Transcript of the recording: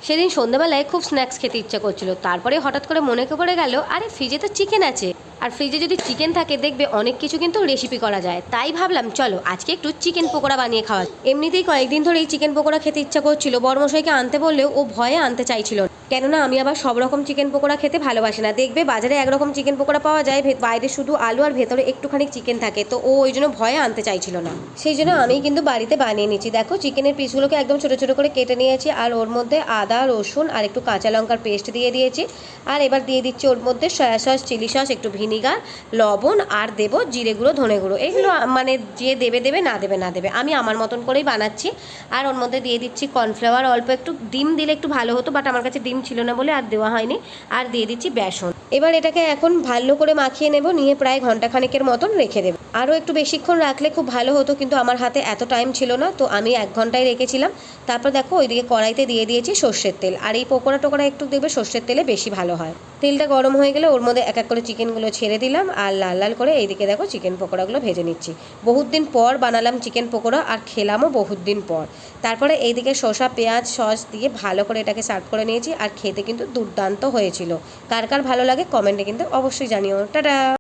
সেদিন সন্ধ্যাবেলায় খুব স্ন্যাক্স খেতে ইচ্ছা করছিল, তারপরে হঠাৎ করে মনে পড়ে গেল আরে ফ্রিজে তো চিকেন আছে, আর ফ্রিজে যদি চিকেন থাকে দেখবে অনেক কিছু কিন্তু রেসিপি করা যায়। তাই ভাবলাম চলো আজকে একটু চিকেন পকোড়া বানিয়ে খাওয়া। এমনিতেই কয়েকদিন ধরেই চিকেন পকোড়া খেতে ইচ্ছা করছিল, বড়মশাইকে আনতে বললেও ও ভয়ে আনতে চাইছিল না। কেননা আমি আবার সব রকম চিকেন পকোড়া খেতে ভালোবাসি না। দেখবে বাজারে একরকম চিকেন পকোড়া পাওয়া যায়, বাইরে শুধু আলু আর ভেতরে একটুখানি চিকেন থাকে, তো ও ওই জন্য ভয়ে আনতে চাইছিল না। সেই জন্য আমি কিন্তু বাড়িতে বানিয়ে নিচ্ছি। দেখো চিকেনের পিসগুলোকে একদম ছোটো ছোটো করে কেটে নিয়েছি, আর ওর মধ্যে আদা রসুন আর একটু কাঁচা লঙ্কার পেস্ট দিয়ে দিয়েছি। আর এবার দিয়ে দিচ্ছি ওর মধ্যে সয়া সস, চিলি সস, একটু ভিনিগার, লবণ, আর দেবো জিরে গুঁড়ো, ধনে গুঁড়ো। এগুলো মানে যে দেবে দেবে, না দেবে না দেবে, আমি আমার মতন করেই বানাচ্ছি। আর ওর মধ্যে দিয়ে দিচ্ছি কর্নফ্লাওয়ার, অল্প একটু ডিম দিলে একটু ভালো হতো, বাট আমার কাছে ডিম ছিল না বলে আর দেওয়া হয়নি। আর দিয়ে দিচ্ছি বেসন। এবার এটাকে এখন ভালো করে মাখিয়ে নেব, নিয়ে প্রায় ঘন্টাখানেকের মতন রেখে দেবো। আরও একটু বেশিক্ষণ রাখলে খুব ভালো হতো, কিন্তু আমার হাতে এত টাইম ছিল না, তো আমি 1 ঘন্টায় রেখেছিলাম। তারপর দেখো ওইদিকে কড়াইতে দিয়ে দিয়েছি সর্ষের তেল, আর এই পকোড়া টোকোড়া একটু দেবে সর্ষের তেলে বেশি ভালো হয়। তেলটা গরম হয়ে গেলে ওর মধ্যে এক এক করে চিকেনগুলো ছেড়ে দিলাম, আর লাল লাল করে এইদিকে দেখো চিকেন পকোড়াগুলো ভেজে নিচ্ছি। বহুত দিন পর বানালাম চিকেন পকোড়া, আর খেলামও বহুত দিন পর। তারপরে এইদিকে শসা, পেঁয়াজ, সস দিয়ে ভালো করে এটাকে সার্ভ করে নিয়েছি, আর খেতে কিন্তু দুর্দান্ত হয়েছিল। কার কার ভালো লাগে কমেন্টে কিন্তু অবশ্যই জানিও। টাটা।